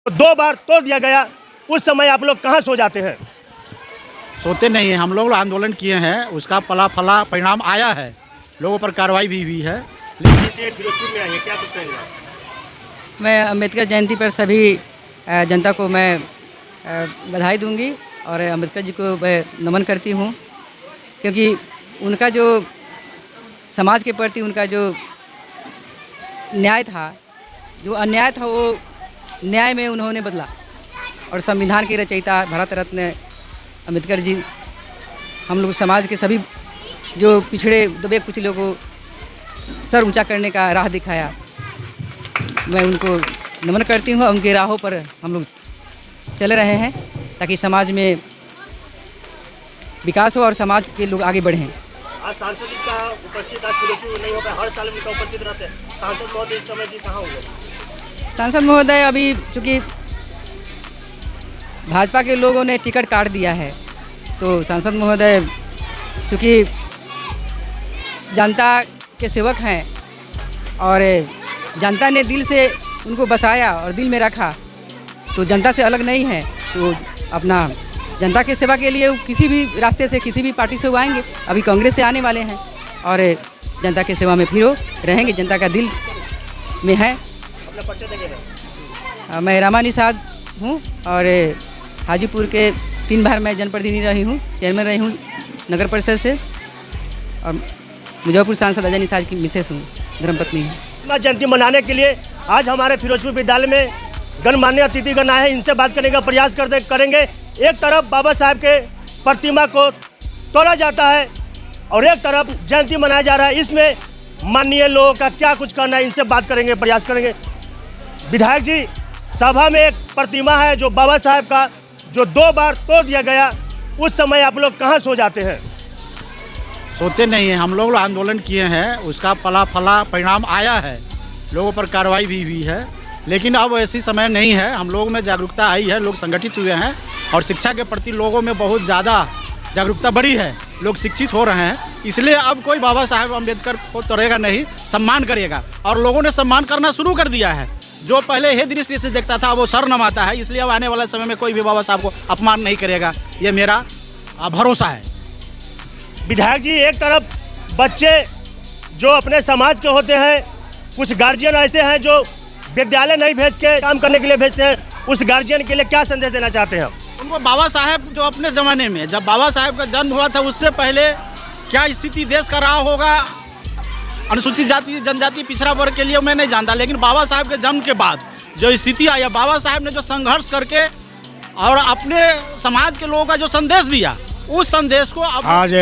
2 बार तोड़ दिया गया, उस समय आप लोग कहाँ सो जाते हैं? सोते नहीं हैं। हम लोग आंदोलन किए हैं, उसका फला परिणाम आया है, लोगों पर कार्रवाई भी हुई है। लेकिन फिरोजपुर में आए क्या कुछ कहेंगे? मैं अम्बेडकर जयंती पर सभी जनता को मैं बधाई दूंगी और अम्बेडकर जी को मैं नमन करती हूँ, क्योंकि उनका जो समाज के प्रति उनका जो न्याय था, जो अन्याय था, वो न्याय में उन्होंने बदला। और संविधान के रचयिता भारत रत्न अम्बेडकर जी हम लोग समाज के सभी जो पिछड़े दबे कुचले को सर ऊंचा करने का राह दिखाया। मैं उनको नमन करती हूँ। उनके राहों पर हम लोग चल रहे हैं ताकि समाज में विकास हो और समाज के लोग आगे बढ़ें। आज सांसद जी का उपस्थित आज फिरोजपुर नहीं होता, हर साल उनका उपस्थित रहते हैं। सांसद महोदय इस समय जी कहाँ होंगे? सांसद महोदय अभी चूँकि भाजपा के लोगों ने टिकट काट दिया है, तो सांसद महोदय चूँकि जनता के सेवक हैं और जनता ने दिल से उनको बसाया और दिल में रखा, तो जनता से अलग नहीं है, तो अपना जनता के सेवा के लिए किसी भी रास्ते से किसी भी पार्टी से वो आएंगे। अभी कांग्रेस से आने वाले हैं और जनता के सेवा में फिर वो रहेंगे, जनता का दिल में है। अपना परिचय देंगे? मैं रामा निषाद हूँ और हाजीपुर के 3 बार मैं जनप्रतिनिधि रही हूँ, चेयरमैन रही हूँ नगर परिषद से, और मुजफ्फरपुर सांसद अजय निषाद की मिसेस हूँ, धर्मपत्नी हूँ। क्रिसमस जयंती मनाने के लिए आज हमारे फिरोजपुर विद्यालय में गणमान्य अतिथिगण आए हैं। इनसे बात करने का प्रयास करेंगे। एक तरफ बाबा साहब के प्रतिमा को तोड़ा जाता है और एक तरफ जयंती मनाया जा रहा है। इसमें माननीय लोगों का क्या कुछ करना है, इनसे बात करेंगे, प्रयास करेंगे। विधायक जी, सभा में एक प्रतिमा है जो बाबा साहब का, जो 2 बार तोड़ दिया गया, उस समय आप लोग कहाँ सो जाते हैं? सोते नहीं हैं। हम लोग आंदोलन किए हैं, उसका फला परिणाम आया है, लोगों पर कार्रवाई भी हुई है। लेकिन अब ऐसी समय नहीं है, हम लोग में जागरूकता आई है, लोग संगठित हुए हैं और शिक्षा के प्रति लोगों में बहुत ज़्यादा जागरूकता बढ़ी है, लोग शिक्षित हो रहे हैं। इसलिए अब कोई बाबा साहब अम्बेडकर को तोड़ेगा नहीं, सम्मान करेगा। और लोगों ने सम्मान करना शुरू कर दिया है। जो पहले हे दृष्टि से देखता था वो सर नमाता है। इसलिए अब आने वाले समय में कोई भी बाबा साहब को अपमान नहीं करेगा, ये मेरा भरोसा है। विधायक जी, एक तरफ बच्चे जो अपने समाज के होते हैं, कुछ गार्जियन ऐसे हैं जो विद्यालय नहीं भेज के काम करने के लिए भेजते हैं, उस गार्जियन के लिए क्या संदेश देना चाहते हैं? उनको बाबा साहब जो अपने ज़माने में जब बाबा साहब का जन्म हुआ था, उससे पहले क्या स्थिति देश का रहा होगा, अनुसूचित जाति जनजाति पिछड़ा वर्ग के लिए मैं नहीं जानता, लेकिन बाबा साहब के जन्म के बाद जो स्थिति आई, बाबा साहब ने जो संघर्ष करके और अपने समाज के लोगों का जो संदेश दिया, उस संदेश को आज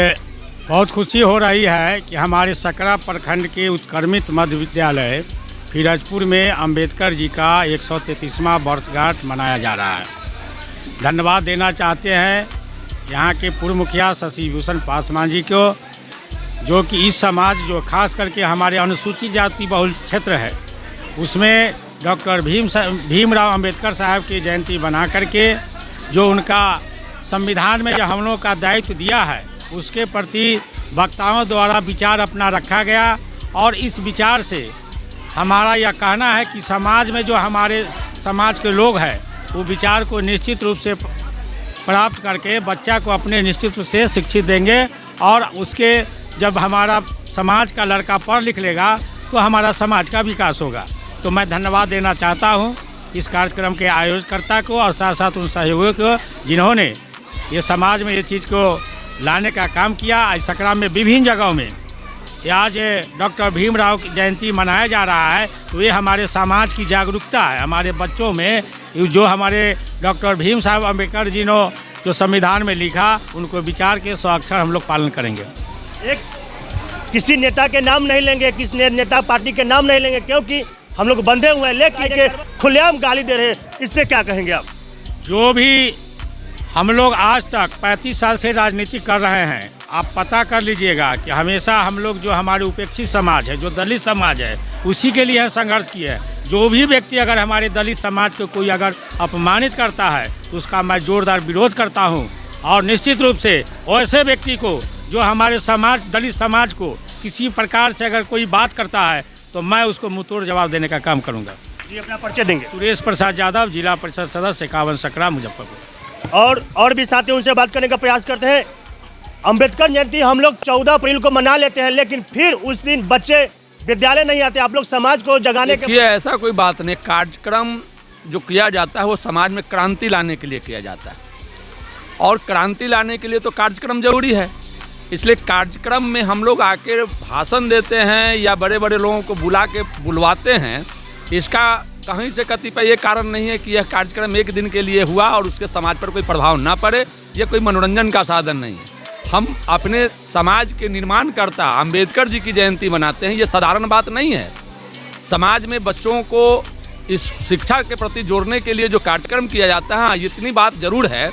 बहुत खुशी हो रही है कि हमारे सकरा प्रखंड के उत्क्रमित मध्य विद्यालय फिरोजपुर में अंबेडकर जी का 133वां वर्षगांठ मनाया जा रहा है। धन्यवाद देना चाहते हैं यहाँ के पूर्व मुखिया शशि भूषण पासवान जी को, जो कि इस समाज जो खास करके हमारे अनुसूचित जाति बहुल क्षेत्र है, उसमें डॉक्टर भीमराव अंबेडकर साहब की जयंती बना करके जो उनका संविधान में जो हम लोगों का दायित्व दिया है, उसके प्रति वक्ताओं द्वारा विचार अपना रखा गया। और इस विचार से हमारा यह कहना है कि समाज में जो हमारे समाज के लोग हैं, वो विचार को निश्चित रूप से प्राप्त करके बच्चा को अपने निश्चित रूप से शिक्षित देंगे। और उसके जब हमारा समाज का लड़का पढ़ लिख लेगा तो हमारा समाज का विकास होगा। तो मैं धन्यवाद देना चाहता हूँ इस कार्यक्रम के आयोजकर्ता को और साथ साथ उन सहयोगियों को, जिन्होंने ये समाज में ये चीज़ को लाने का काम किया। आज सकरा में विभिन्न जगहों में आज डॉक्टर भीमराव की जयंती मनाया जा रहा है, तो ये हमारे समाज की जागरूकता है। हमारे बच्चों में जो हमारे डॉक्टर भीम साहब अम्बेडकर जी ने जो संविधान में लिखा, उनको विचार के 100 अक्षर हम लोग पालन करेंगे। एक किसी नेता के नाम नहीं लेंगे, किसी नेता पार्टी के नाम नहीं लेंगे, क्योंकि हम लोग बंधे हुए हैं, लेकिन खुलेआम गाली दे रहे हैं, इस पर क्या कहेंगे आप? जो भी हम लोग आज तक 35 साल से राजनीति कर रहे हैं, आप पता कर लीजिएगा कि हमेशा हम लोग जो हमारे उपेक्षित समाज है, जो दलित समाज है, उसी के लिए संघर्ष किए हैं। जो भी व्यक्ति अगर हमारे दलित समाज को कोई अगर अपमानित करता है, तो उसका मैं जोरदार विरोध करता हूं। और निश्चित रूप से ऐसे व्यक्ति को जो हमारे समाज दलित समाज को किसी प्रकार से अगर कोई बात करता है, तो मैं उसको मुंहतोड़ जवाब देने का काम करूँगा। जी, अपना परिचय देंगे। सुरेश प्रसाद यादव, जिला परिषद सदस्य 51 सकरा मुजफ्फरपुर। और भी साथी उनसे बात करने का प्रयास करते हैं। अंबेडकर जयंती हम लोग 14 अप्रैल को मना लेते हैं, लेकिन फिर उस दिन बच्चे विद्यालय नहीं आते। आप लोग समाज को जगाने के देखिए, ऐसा कोई बात नहीं। कार्यक्रम जो किया जाता है वो समाज में क्रांति लाने के लिए किया जाता है, और क्रांति लाने के लिए तो कार्यक्रम जरूरी है। इसलिए कार्यक्रम में हम लोग आके भाषण देते हैं या बड़े बड़े लोगों को बुलवाते हैं, इसका कहीं से कतिपय ये कारण नहीं है कि यह कार्यक्रम एक दिन के लिए हुआ और उसके समाज पर कोई प्रभाव ना पड़े। यह कोई मनोरंजन का साधन नहीं है। हम अपने समाज के निर्माणकर्ता अंबेडकर जी की जयंती मनाते हैं, ये साधारण बात नहीं है। समाज में बच्चों को इस शिक्षा के प्रति जोड़ने के लिए जो कार्यक्रम किया जाता है, हाँ, इतनी बात जरूर है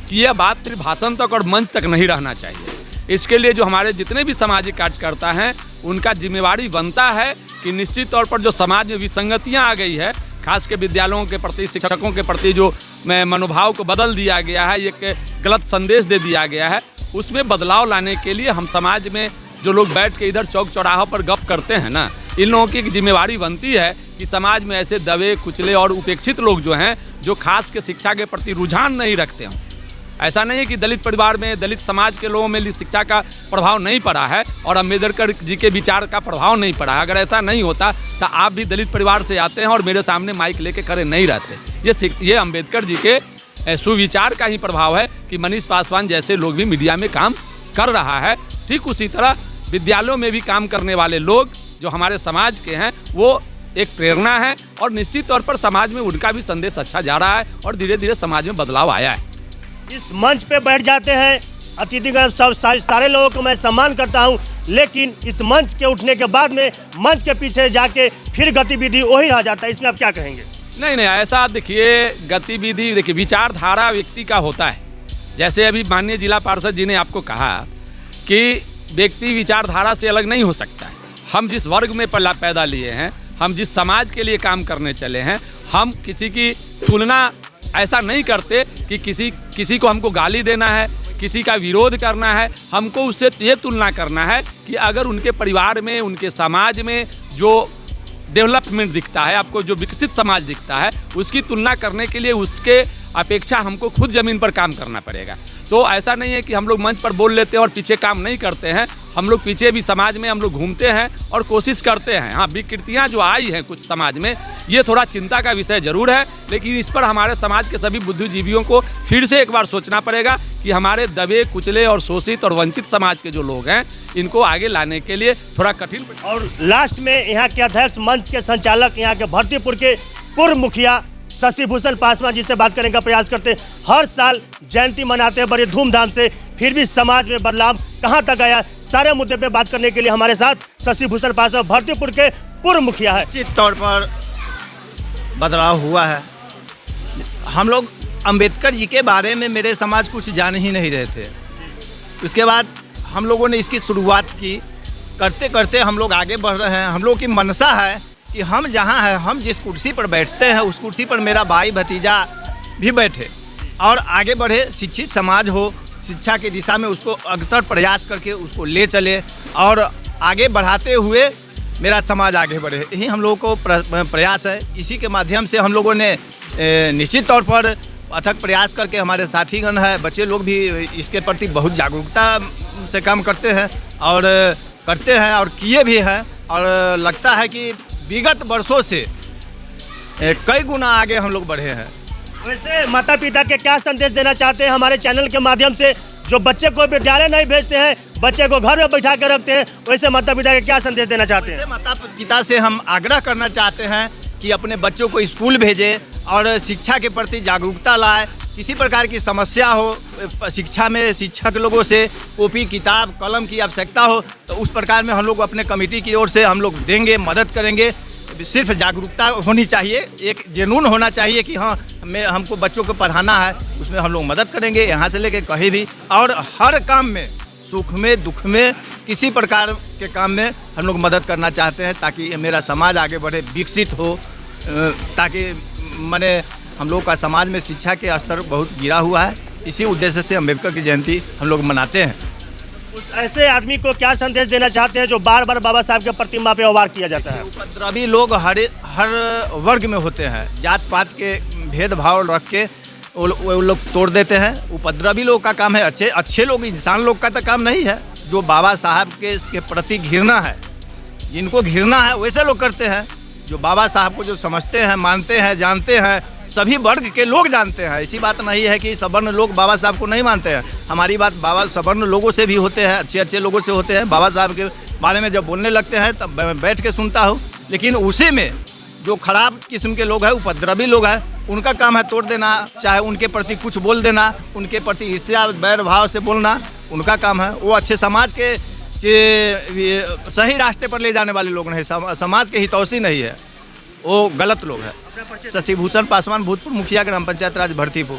कि यह बात सिर्फ भाषण तक और मंच तक नहीं रहना चाहिए। इसके लिए जो हमारे जितने भी सामाजिक कार्यकर्ता हैं, उनका जिम्मेवारी बनता है कि निश्चित तौर पर जो समाज में विसंगतियाँ आ गई है, खास के विद्यालयों के प्रति, शिक्षकों के प्रति जो मनोभाव को बदल दिया गया है, एक गलत संदेश दे दिया गया है, उसमें बदलाव लाने के लिए हम समाज में जो लोग बैठ के इधर चौक चौराहों पर गप करते हैं ना, इन लोगों की जिम्मेवारी बनती है कि समाज में ऐसे दबे कुचले और उपेक्षित लोग जो हैं, जो खास के शिक्षा के प्रति रुझान नहीं रखते हों। ऐसा नहीं है कि दलित परिवार में, दलित समाज के लोगों में शिक्षा का प्रभाव नहीं पड़ा है और अंबेडकर जी के विचार का प्रभाव नहीं पड़ा है। अगर ऐसा नहीं होता तो आप भी दलित परिवार से आते हैं और मेरे सामने माइक लेके खड़े नहीं रहते। ये अंबेडकर जी के सुविचार का ही प्रभाव है कि मनीष पासवान जैसे लोग भी मीडिया में काम कर रहा है। ठीक उसी तरह विद्यालयों में भी काम करने वाले लोग जो हमारे समाज के हैं, वो एक प्रेरणा है और निश्चित तौर पर समाज में उनका भी संदेश अच्छा जा रहा है और धीरे धीरे समाज में बदलाव आया है। इस मंच पे बैठ जाते हैं अतिथिगण, सब सारे लोगों को मैं सम्मान करता हूं, लेकिन इस मंच के उठने के बाद में मंच के पीछे जाके फिर गतिविधि वही रह जाता है। इसमें आप क्या कहेंगे? नहीं, ऐसा देखिए, गतिविधि देखिए विचारधारा व्यक्ति का होता है। जैसे अभी माननीय जिला पार्षद जी ने आपको कहा कि व्यक्ति विचारधारा से अलग नहीं हो सकता है। हम जिस वर्ग में पैदा लिए हैं, हम जिस समाज के लिए काम करने चले हैं, हम किसी की तुलना ऐसा नहीं करते कि किसी को हमको गाली देना है, किसी का विरोध करना है। हमको उससे ये तुलना करना है कि अगर उनके परिवार में, उनके समाज में जो डेवलपमेंट दिखता है, आपको जो विकसित समाज दिखता है, उसकी तुलना करने के लिए उसके अपेक्षा हमको खुद ज़मीन पर काम करना पड़ेगा। तो ऐसा नहीं है कि हम लोग मंच पर बोल लेते हैं और पीछे काम नहीं करते हैं। हम लोग पीछे भी समाज में हम लोग घूमते हैं और कोशिश करते हैं। हाँ, विकृतियाँ जो आई हैं कुछ समाज में, ये थोड़ा चिंता का विषय जरूर है, लेकिन इस पर हमारे समाज के सभी बुद्धिजीवियों को फिर से एक बार सोचना पड़ेगा कि हमारे दबे कुचले और शोषित और वंचित समाज के जो लोग हैं, इनको आगे लाने के लिए थोड़ा कठिन। और लास्ट में यहाँ के अध्यक्ष, मंच के संचालक, यहाँ के भरतीपुर के पूर्व मुखिया शशि भूषण पासवान जी से बात करने का प्रयास करते हैं। हर साल जयंती मनाते हैं बड़े धूमधाम से, फिर भी समाज में बदलाव कहाँ तक आया, सारे मुद्दे पे बात करने के लिए हमारे साथ शशि भूषण पासवान भरतीपुर के पूर्व मुखिया है। निश्चित तौर पर बदलाव हुआ है। हम लोग अंबेडकर जी के बारे में मेरे समाज कुछ जान ही नहीं रहे थे। उसके बाद हम लोगों ने इसकी शुरुआत की, करते करते हम लोग आगे बढ़ रहे हैं। हम लोग की मनसा है कि हम जहाँ हैं, हम जिस कुर्सी पर बैठते हैं, उस कुर्सी पर मेरा भाई भतीजा भी बैठे और आगे बढ़े। शिक्षित समाज हो, शिक्षा की दिशा में उसको अग्रतर प्रयास करके उसको ले चले और आगे बढ़ाते हुए मेरा समाज आगे बढ़े, यही हम लोगों को प्रयास है। इसी के माध्यम से हम लोगों ने निश्चित तौर पर अथक प्रयास करके, हमारे साथीगण हैं, बच्चे लोग भी इसके प्रति बहुत जागरूकता से काम करते हैं और किए भी हैं। और लगता है कि विगत वर्षों से कई गुना आगे हम लोग बढ़े हैं। वैसे माता पिता के क्या संदेश देना चाहते हैं हमारे चैनल के माध्यम से, जो बच्चे को विद्यालय नहीं भेजते हैं, बच्चे को घर में बैठा कर रखते हैं, वैसे माता पिता के क्या संदेश देना चाहते हैं? माता पिता से हम आग्रह करना चाहते हैं कि अपने बच्चों को स्कूल भेजें और शिक्षा के प्रति जागरूकता लाए। किसी प्रकार की समस्या हो शिक्षा में, शिक्षक लोगों से कॉपी किताब कलम की आवश्यकता हो, तो उस प्रकार में हम लोग अपने कमेटी की ओर से हम लोग देंगे, मदद करेंगे। सिर्फ जागरूकता होनी चाहिए, एक जुनून होना चाहिए कि हाँ हमको बच्चों को पढ़ाना है, उसमें हम लोग मदद करेंगे यहाँ से लेकर कहीं भी। और हर काम में, सुख में दुख में, किसी प्रकार के काम में हम लोग मदद करना चाहते हैं ताकि मेरा समाज आगे बढ़े, विकसित हो, ताकि माने हम लोग का समाज में शिक्षा के स्तर बहुत गिरा हुआ है। इसी उद्देश्य से अम्बेडकर की जयंती हम लोग मनाते हैं। उस ऐसे आदमी को क्या संदेश देना चाहते हैं जो बार बार बाबा साहब के प्रतिमा पे वार किया जाता है? उपद्रवी लोग हर वर्ग में होते हैं, जात पात के भेदभाव रख के वो लोग तोड़ देते हैं। उपद्रवी लोग का काम है, अच्छे लोग, इंसान लोग का तो काम नहीं है। जो बाबा साहब के इसके प्रति घृणा है, जिनको घृणा है वैसे लोग करते हैं। जो बाबा साहब को जो समझते हैं, मानते हैं, जानते हैं, सभी वर्ग के लोग जानते हैं। ऐसी बात नहीं है कि सवर्ण लोग बाबा साहब को नहीं मानते हैं। हमारी बात बाबा सवर्ण लोगों से भी होते हैं, अच्छे लोगों से होते हैं। बाबा साहब के बारे में जब बोलने लगते हैं तब मैं बैठ के सुनता हूँ, लेकिन उसी में जो खराब किस्म के लोग हैं, उपद्रवी लोग हैं, उनका काम है तोड़ देना, चाहे उनके प्रति कुछ बोल देना, उनके प्रति ईर्ष्या बैर भाव से बोलना, उनका काम है। वो अच्छे समाज के सही रास्ते पर ले जाने वाले लोग नहीं, समाज के हितौषी नहीं है, वो गलत लोग हैं। शशिभूषण पासवान, भूतपूर्व मुखिया ग्राम पंचायत राज भरतीपुर।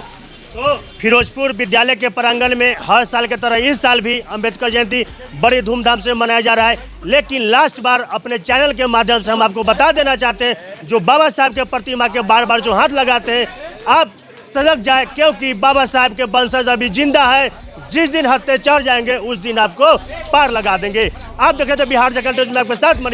तो फिरोजपुर विद्यालय के प्रांगण में हर साल की तरह इस साल भी अंबेडकर जयंती बड़ी धूमधाम से मनाया जा रहा है। लेकिन लास्ट बार अपने चैनल के माध्यम से हम आपको बता देना चाहते हैं, जो बाबा साहब के प्रतिमा के बार बार जो हाथ लगाते हैं, आप सजग जाए, क्योंकि बाबा साहब के वंशज अभी जिंदा है। जिस दिन हत्थे चढ़ जाएंगे उस दिन आपको पार लगा देंगे। आप देख रहे थे बिहार झारखंड न्यूज़ में आपके साथ मनीष।